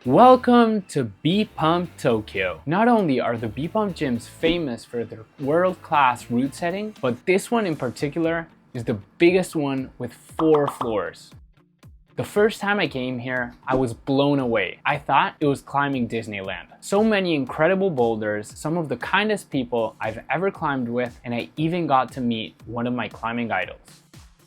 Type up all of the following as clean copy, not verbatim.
Welcome to BPUMP Tokyo. Not only are the BPUMP gyms famous for their world-class route setting, but this one in particular is the biggest one with 4 floors. The first time I came here, I was blown away. I thought it was climbing Disneyland. So many incredible boulders, some of the kindest people I've ever climbed with, and I even got to meet one of my climbing idols.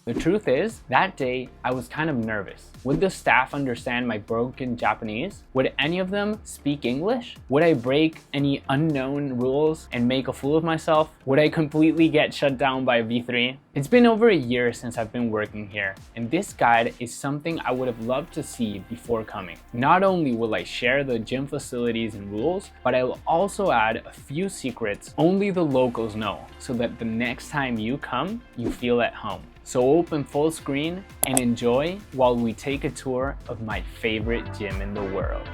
The truth is, that day I was kind of nervous. Would the staff understand my broken Japanese? Would any of them speak English? Would I break any unknown rules and make a fool of myself? Would I completely get shut down by V3? It's been over a year since I've been working here, and this guide is something I would have loved to see before coming. Not only will I share the gym facilities and rules, but I will also add a few secrets only the locals know, so that the next time you come, you feel at home. So open full screen and enjoy while we take a tour of my favorite gym in the world.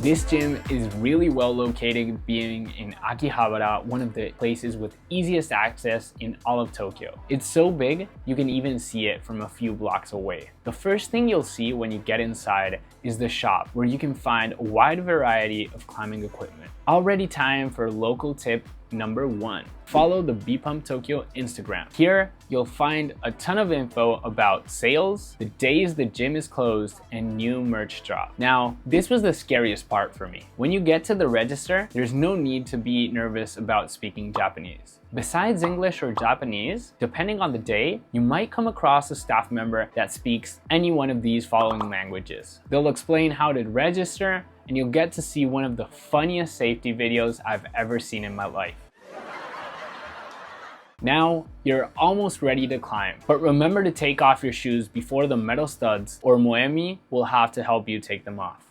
This gym is really well located, being in Akihabara, one of the places with easiest access in all of Tokyo. It's so big, you can even see it from a few blocks away. The first thing you'll see when you get inside is the shop, where you can find a wide variety of climbing equipment. Already time for local tip number 1. Follow the BPUMP Tokyo Instagram. Here, you'll find a ton of info about sales, the days the gym is closed, and new merch drop. Now, this was the scariest part for me. When you get to the register, there's no need to be nervous about speaking Japanese. Besides English or Japanese, depending on the day, you might come across a staff member that speaks any one of these following languages. They'll explain how to register, and you'll get to see one of the funniest safety videos I've ever seen in my life. Now, you're almost ready to climb, but remember to take off your shoes before the metal studs, or Moemi will have to help you take them off.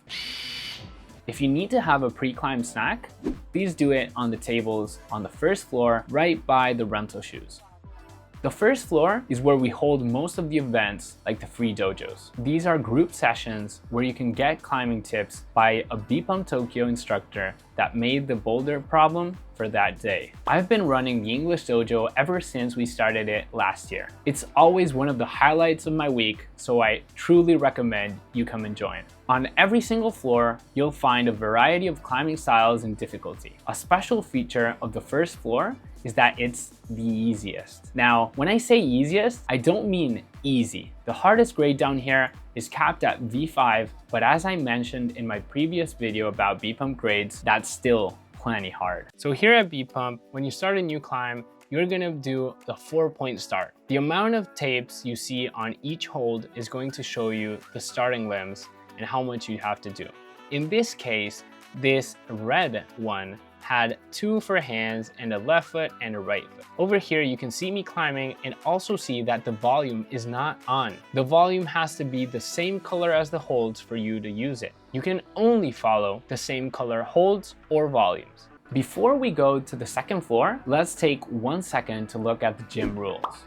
If you need to have a pre-climb snack, please do it on the tables on the first floor right by the rental shoes. The first floor is where we hold most of the events, like the free dojos. These are group sessions where you can get climbing tips by a BPUMP Tokyo instructor that made the boulder problem for that day. I've been running the English dojo ever since we started it last year. It's always one of the highlights of my week, so I truly recommend you come and join. On every single floor, you'll find a variety of climbing styles and difficulty. A special feature of the first floor is that it's the easiest. Now, when I say easiest, I don't mean easy. The hardest grade down here is capped at V5, but as I mentioned in my previous video about BPUMP grades, that's still plenty hard. So here at BPUMP, when you start a new climb, you're gonna do the 4-point start. The amount of tapes you see on each hold is going to show you the starting limbs and how much you have to do. In this case, this red one had 2 for hands and a left foot and a right foot. Over here, you can see me climbing and also see that the volume is not on. The volume has to be the same color as the holds for you to use it. You can only follow the same color holds or volumes. Before we go to the second floor, let's take 1 second to look at the gym rules.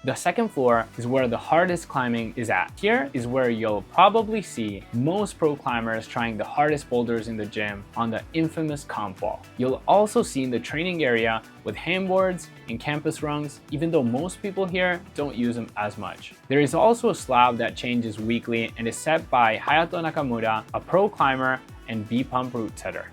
The second floor is where the hardest climbing is at. Here is where you'll probably see most pro climbers trying the hardest boulders in the gym on the infamous comp wall. You'll also see in the training area with handboards and campus rungs, even though most people here don't use them as much. There is also a slab that changes weekly and is set by Hayato Nakamura, a pro climber and BPUMP route setter.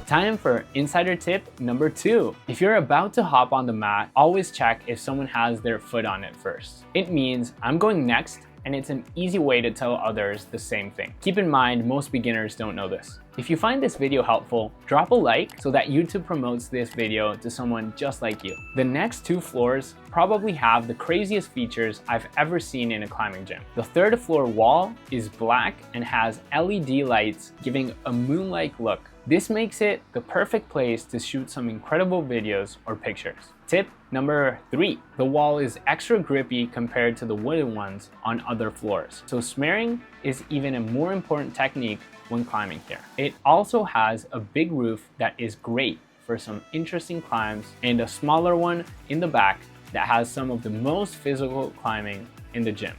Time for insider tip number 2. If you're about to hop on the mat, always check if someone has their foot on it first. It means I'm going next, and it's an easy way to tell others the same thing. Keep in mind, most beginners don't know this. If you find this video helpful, drop a like so that YouTube promotes this video to someone just like you. The next 2 floors probably have the craziest features I've ever seen in a climbing gym. The third floor wall is black and has LED lights giving a moon-like look. This makes it the perfect place to shoot some incredible videos or pictures. Tip number 3. The wall is extra grippy compared to the wooden ones on other floors, so smearing is even a more important technique when climbing here. It also has a big roof that is great for some interesting climbs and a smaller one in the back that has some of the most physical climbing in the gym.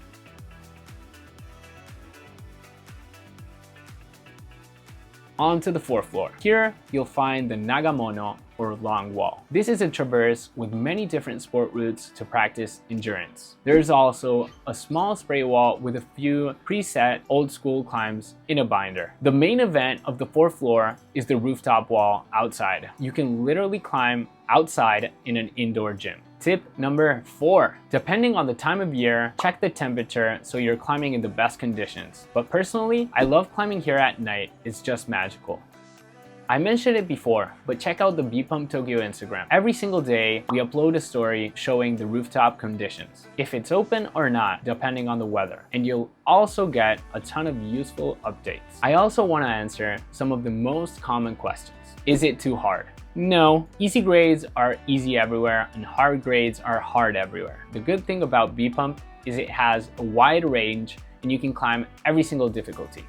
On to the 4th floor. Here, you'll find the Nagamono, or long wall. This is a traverse with many different sport routes to practice endurance. There's also a small spray wall with a few preset old school climbs in a binder. The main event of the 4th floor is the rooftop wall outside. You can literally climb outside in an indoor gym. Tip number 4, depending on the time of year, check the temperature so you're climbing in the best conditions. But personally, I love climbing here at night. It's just magical. I mentioned it before, but check out the BPUMP Tokyo Instagram. Every single day, we upload a story showing the rooftop conditions, if it's open or not, depending on the weather. And you'll also get a ton of useful updates. I also want to answer some of the most common questions. Is it too hard? No, easy grades are easy everywhere and hard grades are hard everywhere. The good thing about BPUMP is it has a wide range and you can climb every single difficulty.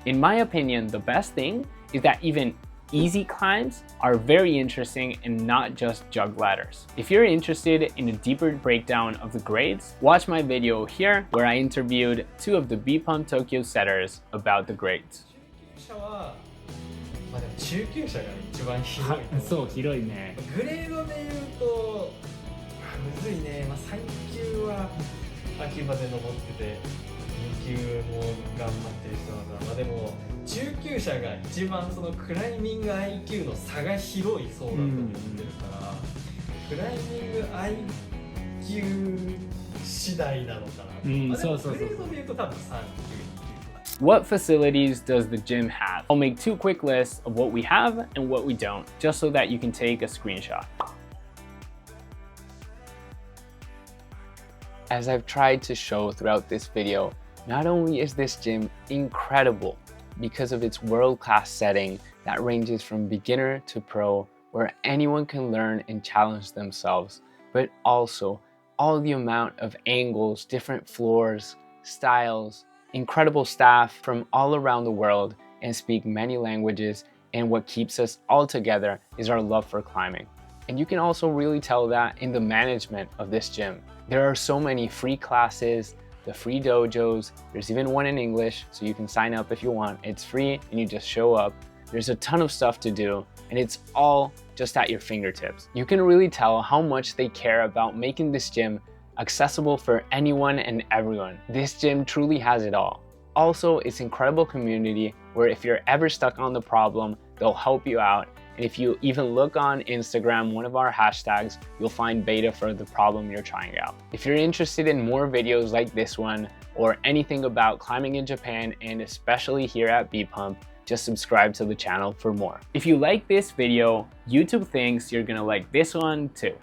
In my opinion, the best thing is that even easy climbs are very interesting and not just jug ladders. If you're interested in a deeper breakdown of the grades, watch my video here where I interviewed 2 of the BPUMP Tokyo setters about the grades. 中級者が一番広いと。そう、広いね。グレードで言うとむずいね。3級は秋まで登ってて、2級も頑張ってる人なんだ。でも中級者が一番そのクライミング IQ の差が広い層だと思ってるから、クライミング IQ 次第なのかな。そうそうそう。グレードで言うと多分3級。What facilities does the gym have? I'll make 2 quick lists of what we have and what we don't, just so that you can take a screenshot. As I've tried to show throughout this video, not only is this gym incredible because of its world-class setting that ranges from beginner to pro, where anyone can learn and challenge themselves, but also all the amount of angles, different floors, styles, incredible staff from all around the world and speak many languages, and what keeps us all together is our love for climbing. And you can also really tell that in the management of this gym. There are so many free classes, the free dojos, there's even one in English, so you can sign up if you want. It's free and you just show up. There's a ton of stuff to do and it's all just at your fingertips. You can really tell how much they care about making this gym accessible for anyone and everyone. This gym truly has it all. Also, it's incredible community where if you're ever stuck on the problem, they'll help you out. And if you even look on Instagram, one of our hashtags, you'll find beta for the problem you're trying out. If you're interested in more videos like this one or anything about climbing in Japan and especially here at BPUMP, just subscribe to the channel for more. If you like this video, YouTube thinks you're gonna like this one too.